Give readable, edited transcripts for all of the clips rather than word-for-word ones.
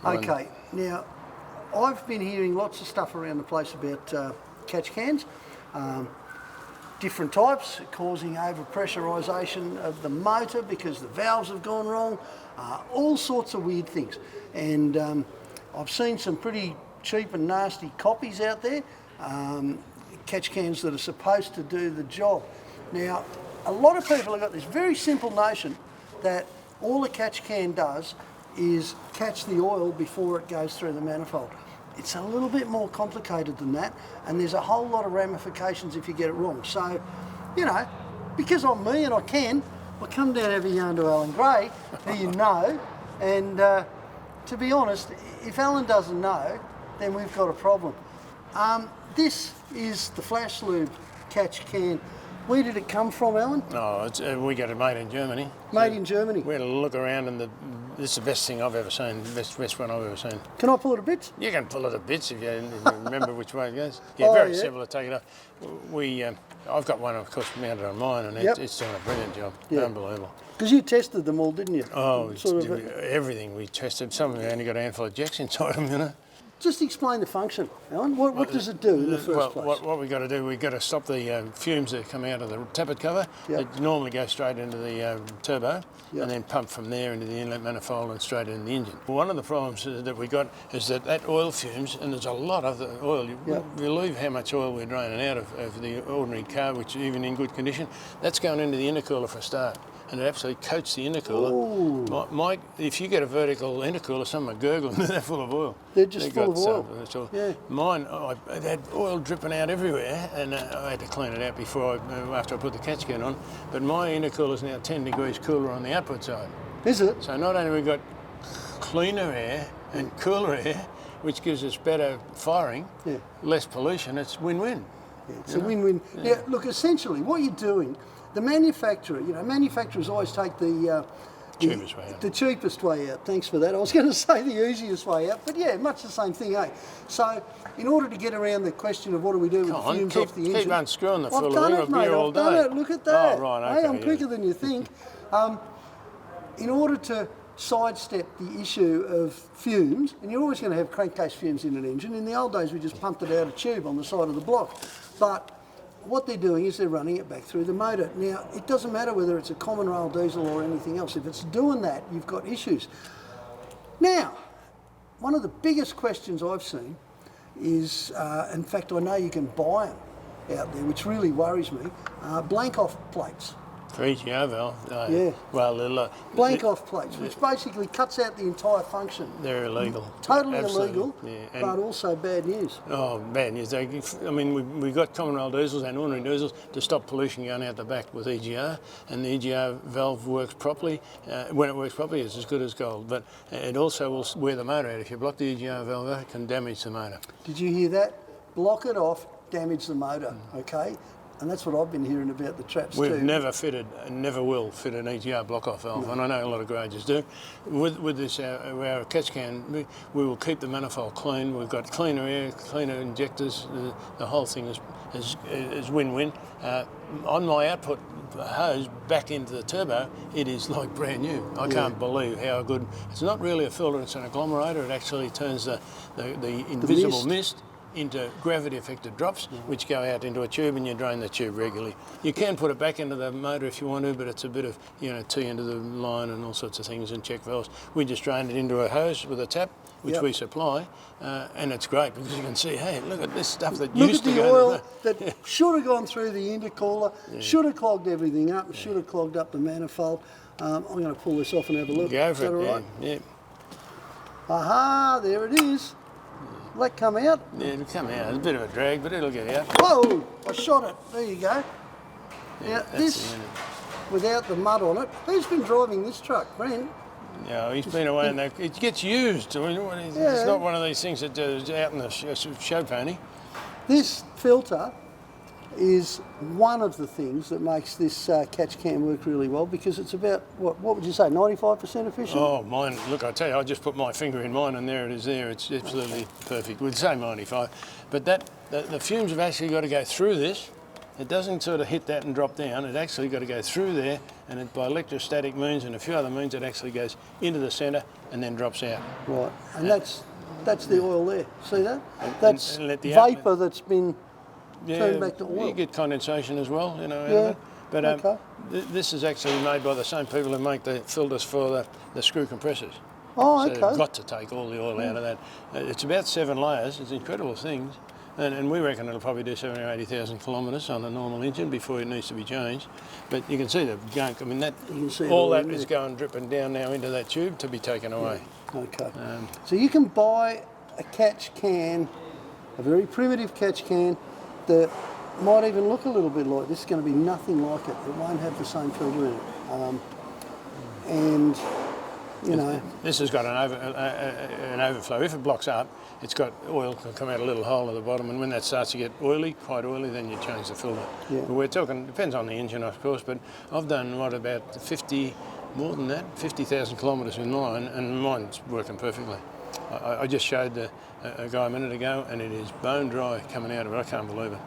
Okay, now I've been hearing lots of stuff around the place about catch cans, different types causing over-pressurisation of the motor because the valves have gone wrong, all sorts of weird things. And I've seen some pretty cheap and nasty copies out there, catch cans that are supposed to do the job. Now, a lot of people have got this very simple notion that all a catch can does is catch the oil before it goes through the manifold. It's a little bit more complicated than that, and there's a whole lot of ramifications if you get it wrong. So, you know, because I'm me and I can, I'll come down and have a yarn to Allan Gray, who you know, and to be honest, if Allan doesn't know, then we've got a problem. This is the FlashLube Catch Can. Where did it come from, Allan? Oh, we got it made in Germany. Made in Germany. We had a look around, and this is the best thing I've ever seen, best one I've ever seen. Can I pull it a bit? You can pull it to bits if you remember which way it goes. Yeah, very simple to take it off. I've got one, of course, mounted on mine, and it's doing a brilliant job. Unbelievable. Because you tested them all, didn't you? Oh, everything we tested. Some of them only got a handful of jacks inside them, you know. Just explain the function, Allan. What does it do in the first place? What we've got to do, we've got to stop the fumes that come out of the tappet cover. They normally go straight into the turbo and then pump from there into the inlet manifold and straight into the engine. One of the problems that we got is that oil fumes, and there's a lot of the oil. You believe how much oil we're draining out of the ordinary car, which even in good condition, that's going into the intercooler for a start. And it absolutely coats the intercooler. Mike, if you get a vertical intercooler, some are gurgling, they're full of oil. They're just full of oil. Mine, I had oil dripping out everywhere, and I had to clean it out after I put the catch can on. But my intercooler's now 10 degrees cooler on the output side. Is it? So not only have we got cleaner air and cooler air, which gives us better firing, less pollution, it's win-win. Yeah, it's a win-win. Yeah, look, essentially what you're doing, the manufacturer, manufacturers always take the cheapest way out. Thanks for that. I was going to say the easiest way out, but yeah, much the same thing, eh? So, in order to get around the question of what do we do with the fumes off the engine... Keep unscrewing the full I've done it, mate. I've done it. Look at that. Oh, right, okay, hey, I'm quicker than you think. In order to sidestep the issue of fumes, and you're always going to have crankcase fumes in an engine. In the old days, we just pumped it out a tube on the side of the block. But what they're doing is they're running it back through the motor. Now, it doesn't matter whether it's a common rail diesel or anything else. If it's doing that, you've got issues. Now, one of the biggest questions I've seen is, in fact, I know you can buy them out there, which really worries me, blank-off plates. For EGR valve? Well, blank-off plates, which basically cuts out the entire function. They're illegal. Totally illegal, but also bad news. Oh, bad news. I mean, we've got common rail diesels and ordinary diesels to stop pollution going out the back with EGR, and the EGR valve works properly. When it works properly, it's as good as gold, but it also will wear the motor out. If you block the EGR valve out, it can damage the motor. Did you hear that? Block it off, damage the motor, okay? And that's what I've been hearing about the traps We've never fitted and never will fit an EGR block-off valve, and I know a lot of garages do. With this, our catch can, we will keep the manifold clean. We've got cleaner air, cleaner injectors. The whole thing is win-win. On my output hose back into the turbo, it is like brand new. I can't believe how good. It's not really a filter; it's an agglomerator. It actually turns the invisible mist into gravity-affected drops, which go out into a tube, and you drain the tube regularly. You can put it back into the motor if you want to, but it's a bit of, tee into the line and all sorts of things and check valves. We just drain it into a hose with a tap, which we supply, and it's great because you can see, hey, look at this stuff that used to go... Look at the oil that should have gone through the intercooler, should have clogged everything up, should have clogged up the manifold. I'm going to pull this off and have a look. Go for it, right? Yeah. Aha, there it is. Will that come out? Yeah, it'll come out. It's a bit of a drag, but it'll get out. Whoa! I shot it. There you go. Now, this, without the mud on it, who's been driving this truck? Brent? No, he's been away and it gets used. I mean, it's not one of these things that is out in the show pony. This filter is one of the things that makes this catch can work really well, because it's about, what would you say, 95% efficient? Oh, mine, look, I tell you, I just put my finger in mine and there it is there. It's absolutely perfect. We'd say 95. But the fumes have actually got to go through this it doesn't sort of hit that and drop down. It actually got to go through there, and it, by electrostatic means and a few other means, it actually goes into the centre and then drops out. Right, and that's the oil there. See that? And- That's and let the vapour outlet- that's been turned back to oil. You get condensation as well, you know. Out Yeah, of it. But okay. this is actually made by the same people who make the filters for the screw compressors. Oh, So okay. they've got to take all the oil out of that. It's about 7 layers. It's incredible things. And we reckon it'll probably do 70 or 80,000 kilometres on a normal engine before it needs to be changed. But you can see the gunk. I mean, that You can see it all all that in is there. going dripping down now into that tube to be taken away. Okay. So you can buy a catch can, a very primitive catch can, that might even look a little bit like this. It's going to be nothing like it. It won't have the same filter in it. And, you know, This has got an overflow. If it blocks up, it's got oil can come out a little hole at the bottom, and when that starts to get oily, quite oily, then you change the filter. Yeah. But we're talking, depends on the engine, of course, but I've done, about 50, more than that, 50,000 kilometres with mine, and mine's working perfectly. I just showed a guy a minute ago, and it is bone dry coming out of it. I can't believe it.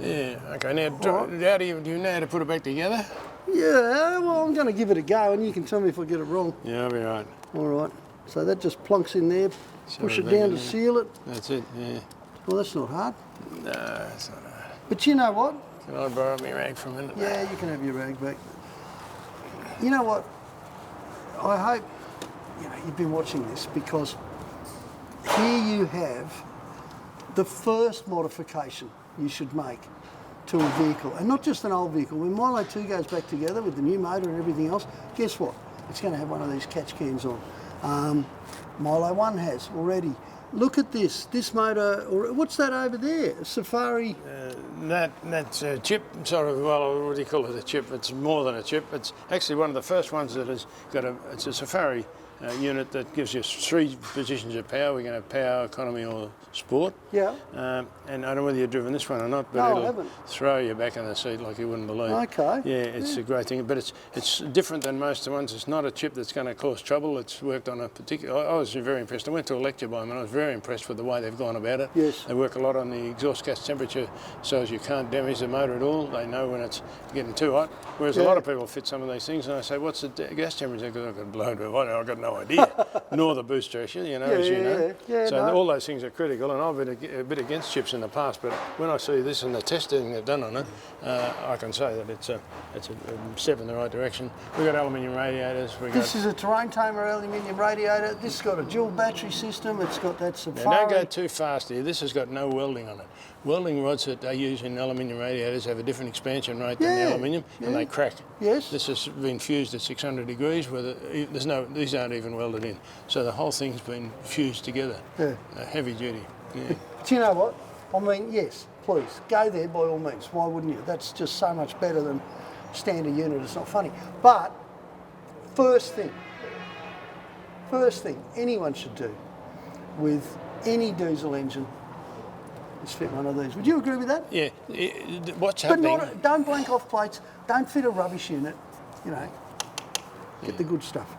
Yeah, okay, now, how do you know how to put it back together? yeah, well, I'm going to give it a go, and you can tell me if I get it wrong. Yeah, I'll be right. All right. So that just plunks in there. Push it Sorry, down to baby. seal it. That's it, yeah. Well, that's not hard. No, it's not hard. But you know what? Can I borrow my rag for a minute? Yeah, you can have your rag back. You know what? I hope you've been watching this, because here you have the first modification you should make to a vehicle, and not just an old vehicle. When Milo 2 goes back together with the new motor and everything else, guess what? It's going to have one of these catch cans on. Milo 1 has already. Look at this motor, or what's that over there? Safari. That's a chip, sort of, well, what do you call it, a chip? It's more than a chip. It's actually one of the first ones that has got it's a Safari unit that gives you 3 positions of power. We're going to have power, economy or sport. Yeah. And I don't know whether you've driven this one or not, but No, I it'll haven't. throw you back in the seat like you wouldn't believe. Okay. Yeah, it's a great thing, but it's different than most of the ones. It's not a chip that's going to cause trouble. It's worked on a particular. I was very impressed. I went to a lecture by them, and I was very impressed with the way they've gone about it. Yes. They work a lot on the exhaust gas temperature, so as you can't damage the motor at all. They know when it's getting too hot. Whereas a lot of people fit some of these things, and I say, "What's the gas temperature?" Because I've got blown to it. I've got no idea. Nor the boost pressure, as you know. Yeah, so no. all those things are critical, and I've been a bit against chips in the past, but when I see this and the testing they've done on it, I can say that it's a step in the right direction. We've got aluminium radiators. This is a Terrain Tamer aluminium radiator. This has got a dual battery system. It's got that Safari. Now, don't go too fast here. This has got no welding on it. Welding rods that they use in aluminium radiators have a different expansion rate than the aluminium, and they crack. Yes. This has been fused at 600 degrees, where these aren't even welded in. So the whole thing's been fused together. Yeah. Heavy duty. Yeah. But you know what? I mean, yes, please, go there by all means. Why wouldn't you? That's just so much better than standard unit. It's not funny. But first thing anyone should do with any diesel engine is fit one of these. Would you agree with that? Yeah. What's But happening? don't blank off plates. Don't fit a rubbish unit. Get the good stuff.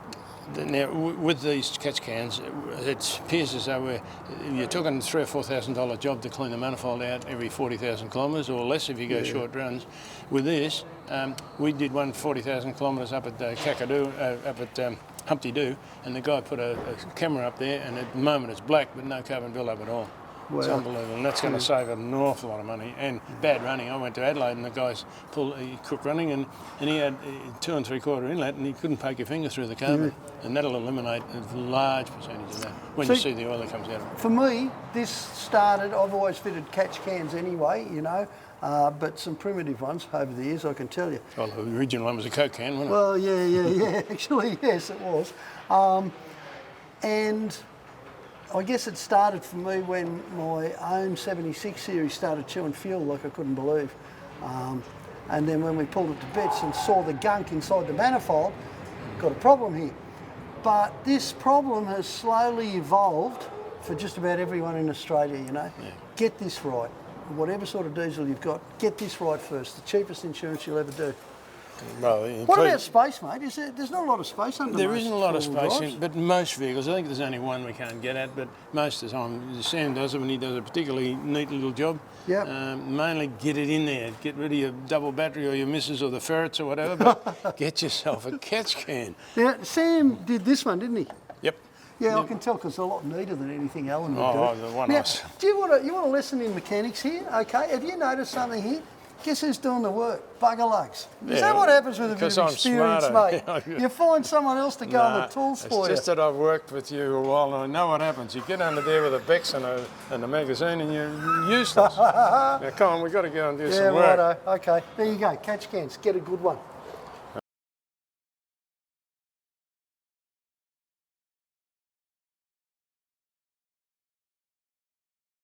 Now, with these catch cans, it appears as though you're talking $3,000 or $4,000 job to clean the manifold out every 40,000 kilometres, or less if you go short runs. With this, we did one 40,000 kilometres up at Kakadu, up at Humpty Doo, and the guy put a camera up there, and at the moment it's black, but no carbon build-up at all. It's unbelievable, and that's going to save an awful lot of money and bad running. I went to Adelaide, and the guys cook running, and he had 2 3/4 inlet, and he couldn't poke your finger through the carbon, and that'll eliminate a large percentage of that when you see the oil that comes out of it. For me, this started, I've always fitted catch cans anyway, but some primitive ones over the years, I can tell you. Well, the original one was a Coke can, wasn't it? Well, yeah, actually, yes, it was. And I guess it started for me when my own 76 series started chewing fuel like I couldn't believe. And then when we pulled it to bits and saw the gunk inside the manifold, got a problem here. But this problem has slowly evolved for just about everyone in Australia, Yeah. Get this right. Whatever sort of diesel you've got, get this right first. The cheapest insurance you'll ever do. Well, What about space, mate? There's not a lot of space under there most isn't a lot of four-wheel space, drives. but most vehicles, I think there's only one we can't get at, but most of the time Sam does it when he does a particularly neat little job. Yep. Mainly get it in there, get rid of your double battery or your missus or the ferrets or whatever, but get yourself a catch can. Now, Sam did this one, didn't he? Yep. Yeah, I can tell because it's a lot neater than anything Allan would do. Oh, the one Now, else. do you want a lesson in mechanics here? Okay, have you noticed something here? Guess who's doing the work? Bugger lugs. Is that what happens with a bit of experience, mate? You find someone else to go on the tools for you. It's just that I've worked with you a while and I know what happens. You get under there with a Bex and a magazine and you're useless. Now, come on, we've got to go and do some work. Yeah, righto. Okay, there you go. Catch cans. Get a good one.